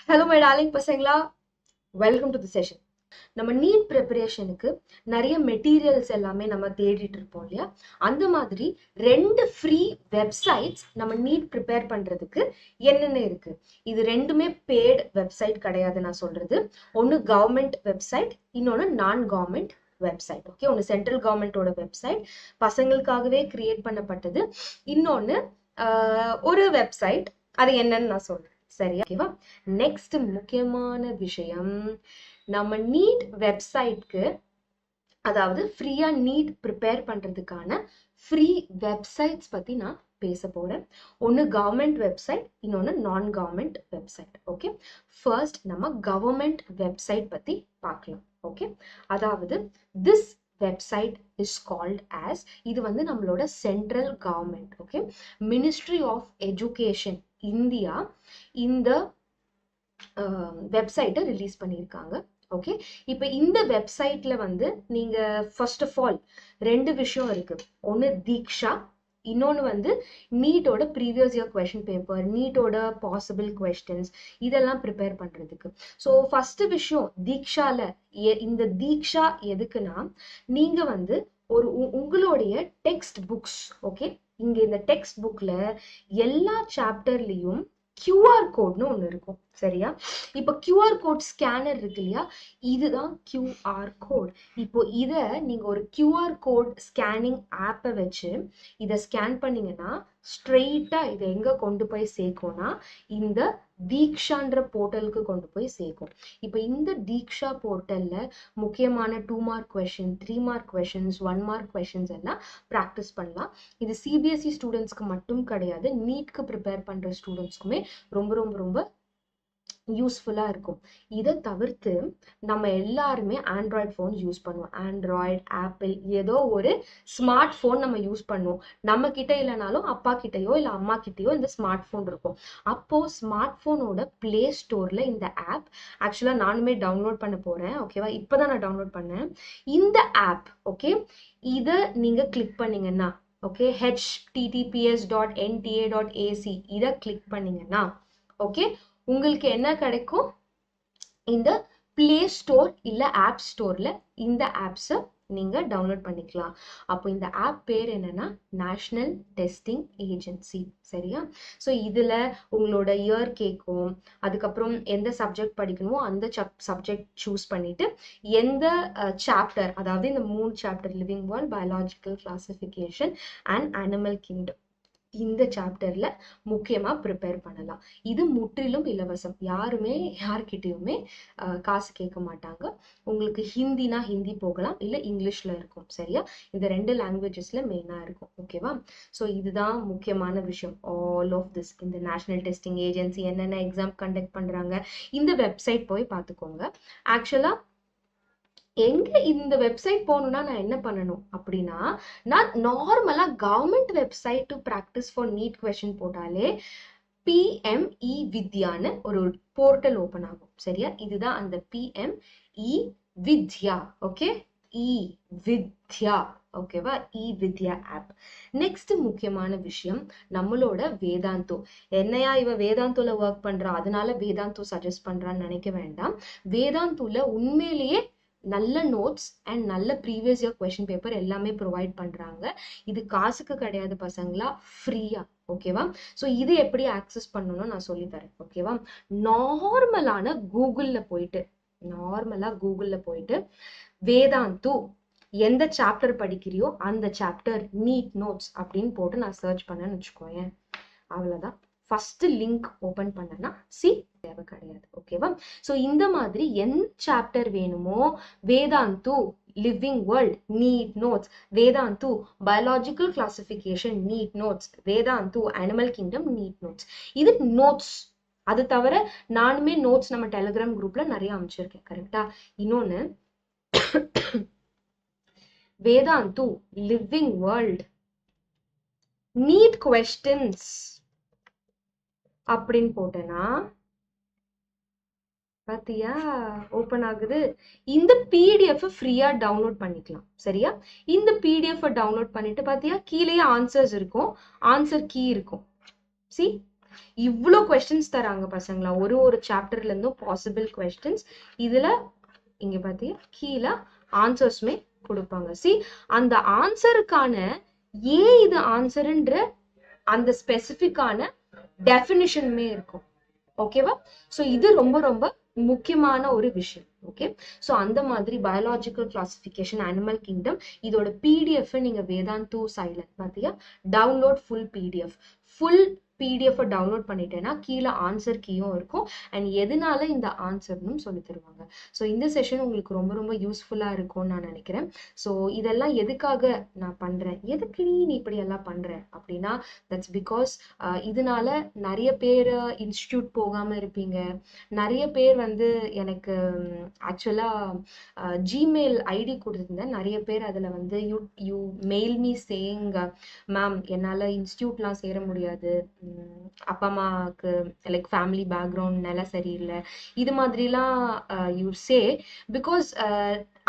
Hello my darling பசங்களா, welcome to the session. நம்ம NEET ப்ரிப்பரேஷனுக்கு நிறைய மெட்டீரியல்ஸ் எல்லாமே நம்ம தேடிட்டு இருப்போம் இல்லையா? அந்த மாதிரி 2 ஃப்ரீ வெப்சைட்ஸ் நம்ம நீட் ப்ரிப்பேர் பண்றதுக்கு என்னென்ன இருக்கு. இது ரெண்டுமே பெய்ட் வெப்சைட் கிடையாது. நான் சொல்றது ஒன்னு கவர்மெண்ட் வெப்சைட், இன்னொன்னு நான் கவர்மெண்ட் வெப்சைட். ஓகே, ஒன்னு சென்ட்ரல் கவர்மெண்டோட வெப்சைட் பசங்களுக்காகவே கிரியேட் பண்ணப்பட்டது, இன்னொன்னு ஒரு வெப்சைட். அது என்னன்னு நான் சொல்றேன், சரியா? ஓகேவா? நெக்ஸ்ட் முக்கியமான விஷயம், நம்ம நீட் வெப்சைட்க்கு, அதாவது ஃப்ரீயா நீட் ப்ரிப்பேர் பண்றதுக்கான ஃப்ரீ வெப்சைட்ஸ் பத்தி நான் பேச போறேன். ஒன்னு கவர்மெண்ட் வெப்சைட், இன்னொன்னு non government website. Okay, first நம்ம கவர்மெண்ட் வெப்சைட் பத்தி பார்க்கலாம். ஓகே, அதாவது திஸ் வெப்சைட் இஸ் கால்ட் ஆஸ், இது வந்து நம்மளோட central government, okay, ministry of education India இந்த வெப்சைட்டை ரிலீஸ் பண்ணியிருக்காங்க. ஓகே, இப்போ இந்த வெப்சைட்ல வந்து நீங்க ஃபர்ஸ்ட் ஆஃப் ஆல் 2 விஷயம் இருக்கு. ஒன்னு தீக்ஷா, இன்னொன்னு வந்து நீட்டோட ப்ரீவியஸ் இயர் கொஸ்டின் பேப்பர், நீட்டோட பாசிபிள் கொஸ்டின்ஸ் இதெல்லாம் ப்ரிப்பேர் பண்றதுக்கு. ஸோ ஃபர்ஸ்ட் விஷயம் தீக்ஷால, இந்த தீக்ஷா எதுக்குன்னா, நீங்க வந்து ஒரு உங்களுடைய டெக்ஸ்ட் புக்ஸ், ஓகே, இங்க இந்த டெக்ஸ்ட் புக்ல எல்லா சாப்டர்லயும் QR கோட்னு ஒன்று இருக்கும், சரியா? இப்போ QR கோட் ஸ்கேனர் இருக்கு இல்லையா, இதுதான் QR கோட். இப்போ இதை நீங்க ஒரு QR கோட் ஸ்கேனிங் ஆப்பை வச்சு இதை ஸ்கேன் பண்ணீங்கன்னா ஸ்ட்ரெயிட்டா இதை எங்க கொண்டு போய் சேர்க்கும்னா இந்த தீக்ஷான்ற போர்ட்டலுக்கு கொண்டு போய் சேர்க்கும். இப்போ இந்த தீக்ஷா போர்ட்டல்ல முக்கியமான 2 mark question, 3 mark questions, 1 mark questions எல்லாம் ப்ராக்டிஸ் பண்ணலாம். இது CBSE ஸ்டூடெண்ட்ஸ்க்கு மட்டும் கிடையாது, நீட்க்கு ப்ரிப்பேர் பண்ற ஸ்டூடெண்ட்ஸ்க்குமே ரொம்ப ரொம்ப ரொம்ப யூஸ்ஃபுல்லா இருக்கும். இதை தவிர்த்து நம்ம எல்லாருமே ஆண்ட்ராய்ட் ஃபோன் யூஸ் பண்ணுவோம். ஆண்ட்ராய்டு, ஆப்பிள், ஏதோ ஒரு ஸ்மார்ட் ஃபோன் நம்ம யூஸ் பண்ணுவோம். நம்ம கிட்ட இல்லைனாலும் அப்பா கிட்டயோ இல்லை அம்மா கிட்டயோ இந்த ஸ்மார்ட் ஃபோன் இருக்கும். அப்போ ஸ்மார்ட் ஃபோனோட பிளே ஸ்டோர்ல இந்த ஆப், ஆக்சுவலா நானுமே டவுன்லோட் பண்ண போறேன். ஓகேவா, இப்பதான் நான் டவுன்லோட் பண்ணேன் இந்த ஆப். ஓகே, இதை நீங்க கிளிக் பண்ணீங்கன்னா, ஓகே, https.nta.ac இதை கிளிக் பண்ணீங்கன்னா, ஓகே, உங்களுக்கு என்ன கிடைக்கும்? இந்த பிளே ஸ்டோர் இல்ல ஆப் ஸ்டோர்ல இந்த ஆப்ஸை நீங்க டவுன்லோட் பண்ணிக்கலாம். அப்போ இந்த ஆப் பேர் என்னன்னா நேஷனல் டெஸ்டிங் ஏஜென்சி, சரியா? ஸோ இதுல உங்களோட இயர் கேட்கும், அதுக்கப்புறம் எந்த சப்ஜெக்ட் படிக்கணுமோ அந்த சப்ஜெக்ட் சூஸ் பண்ணிட்டு எந்த சாப்டர், அதாவது இந்த 3 chapter, living world, biological classification and animal kingdom, இந்த சாப்டர்ல முக்கியமா ப்ரிப்பேர் பண்ணலாம். இது முற்றிலும் இலவசம், யாருமே யார்கிட்டயுமே காசு கேட்க மாட்டாங்க. உங்களுக்கு ஹிந்தினா ஹிந்தி போகலாம், இல்ல இங்கிலீஷ்ல இருக்கும், சரியா? இந்த 2 லாங்குவேஜஸ்ல மெயினா இருக்கும். ஓகேவா? ஸோ இதுதான் முக்கியமான விஷயம். ஆல் ஆஃப் திஸ், இந்த நேஷனல் டெஸ்டிங் ஏஜென்சி என்னென்ன எக்ஸாம் கண்டக்ட் பண்றாங்க, இந்த வெப்சைட் போய் பார்த்துக்கோங்க. ஆக்சுவலா எங்க இந்த வெப்சைட் போகணும்னா நான் என்ன பண்ணணும் அப்படின்னா, நான் நார்மலா government website to practise for NEET question போட்டாலே PME வித்யான்னு ஒரு போர்ட்டல் ஓபன் ஆகும், சரியா? இதுதான் அந்த PME வித்யா. ஓகே, இ வித்யா, ஓகேவா? இ வித்யா ஆப். நெக்ஸ்ட் முக்கியமான விஷயம், நம்மளோட வேதாந்தோ. என்னையா இவ வேதாந்தோல ஒர்க் பண்றா, அதனால வேதாந்தோ சஜஸ்ட் பண்றான்னு நினைக்க வேண்டாம். வேதாந்தோல உண்மையிலேயே நல்ல நோட்ஸ் அண்ட் நல்ல ப்ரீவியஸ் இயர் கொஸ்டின் பேப்பர் எல்லாமே ப்ரொவைட் பண்றாங்க. இது காசுக்கு கிடையாது பசங்களா, ஃப்ரீயா. ஓகேவா? ஸோ இது எப்படி ஆக்சஸ் பண்ணணும்னு நான் சொல்லி தரேன். ஓகேவா? நார்மலா கூகுள்ல போயிட்டு வேதாந்து எந்த சாப்டர் படிக்கிறியோ அந்த சாப்டர் நீட் நோட்ஸ் அப்படின்னு போட்டு நான் சர்ச் பண்ணேன்னு வச்சுக்கோங்க, அவ்வளவுதான். ஃபர்ஸ்ட் லிங்க் ஓபன் பண்ணனா தேவை கிடையாது. ஓகேவா? ஸோ இந்த மாதிரி எந்த சாப்டர் வேணுமோ, Vedantu living world NEET notes, Vedantu biological classification NEET notes, Vedantu animal kingdom NEET notes, இது நோட்ஸ். அது தவிர நானுமே நோட்ஸ் நம்ம டெலிகிராம் குரூப்ல நிறைய அமைச்சிருக்கேன், கரெக்டா? இன்னொன்னு, Vedantu living world NEET questions அப்படின்னு போட்டேன்னா பாத்தியா ஓபன் ஆகுது. இந்த PDF ஃப்ரீயா டவுன்லோட் பண்ணிக்கலாம், சரியா? இந்த PDF டவுன்லோட் பண்ணிட்டு பாத்தியா கீழே ஆன்சர்ஸ் இருக்கும், ஆன்சர் கீ இருக்கும். சி, இவ்வளோ கொஸ்டின்ஸ் தராங்க பசங்களா, ஒரு சாப்டர்ல இருந்தும் பாசிபிள் கொஸ்டின்ஸ். இதுல இங்க பாத்தீங்க கீழே ஆன்சர்ஸ்மே கொடுப்பாங்க. சி அந்த ஆன்சருக்கான ஏன் இது ஆன்சர்ன்ற அந்த ஸ்பெசிபிக்கான டெஃபினிஷனுமே இருக்கும். ஓகேவா? ஸோ இது ரொம்ப ரொம்ப முக்கியமான ஒரு விஷயம். ஓகே, ஸோ அந்த மாதிரி பயாலஜிக்கல் கிளாசிஃபிகேஷன் அனிமல் கிங்டம் இதோட பிடிஎஃப் நீங்க வேதாந்து சைட்ல பாத்தியா டவுன்லோட் ஃபுல் பிடிஎஃப் டவுன்லோட் பண்ணிட்டேன்னா கீழே ஆன்சர் கீயும் இருக்கும் அண்ட் எதனால இந்த ஆன்சர்னும் சொல்லி தருவாங்க. ஸோ இந்த செஷன் உங்களுக்கு ரொம்ப ரொம்ப யூஸ்ஃபுல்லா இருக்கும்னு நான் நினைக்கிறேன். ஸோ இதெல்லாம் எதுக்காக நான் பண்றேன், எதுக்கு நீ இப்படி எல்லாம் பண்ற அப்படின்னா தட்ஸ் பிகாஸ் இதனால நிறைய பேர் இன்ஸ்டியூட் போகாம இருப்பீங்க. நிறைய பேர் வந்து எனக்கு ஆக்சுவலா ஜிமெயில் ஐடி கொடுத்துருந்தேன். நிறைய பேர் அதுல வந்து you mail me saying ma'am என்னால இன்ஸ்டியூட்லாம் சேர முடியாது, அப்பா அம்மாவுக்கு லைக் ஃபேமிலி பேக்ரவுண்ட்னால சரியில்லை, இது மாதிரிலாம் you say because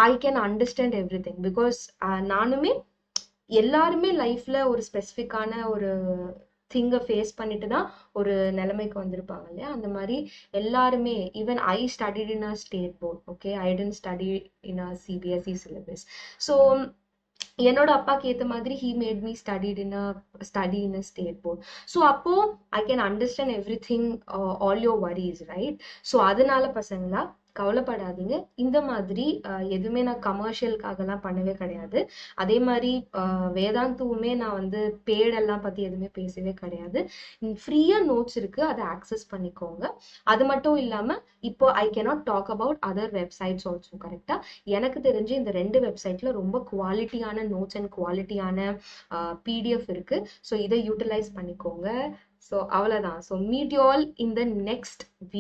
I can understand every thing. Because நானுமே எல்லாருமே லைஃப்ல ஒரு ஸ்பெசிஃபிக்கான ஒரு திங்கை ஃபேஸ் பண்ணிட்டு தான் ஒரு நிலைமைக்கு வந்திருப்பாங்க இல்லையா, அந்த மாதிரி எல்லாருமே. Even I studied in a state board, okay, I didn't study in a CBSE syllabus. So என்னோட அப்பாக்கு ஏற்ற மாதிரி he made me study in a state board. So அப்போ I can understand everything, all your worries, right? So அதனால பசங்களா கவலைப்படாதீங்க. இந்த மாதிரி எதுவுமே நான் கமர்ஷியலுக்காகலாம் பண்ணவே கிடையாது. அதே மாதிரி வேதாந்துவுமே நான் வந்து பேடெல்லாம் பற்றி எதுவுமே பேசவே கிடையாது. ஃப்ரீயாக நோட்ஸ் இருக்குது, அதை ஆக்சஸ் பண்ணிக்கோங்க. அது மட்டும் இல்லாமல் இப்போ I cannot talk about other websites also. கரெக்டாக எனக்கு தெரிஞ்சு இந்த 2 வெப்சைட்டில் ரொம்ப குவாலிட்டியான நோட்ஸ் அண்ட் குவாலிட்டியான பிடிஎஃப் இருக்குது. ஸோ இதை யூட்டிலைஸ் பண்ணிக்கோங்க. ஸோ அவ்வளோதான். So meet you all in the next video.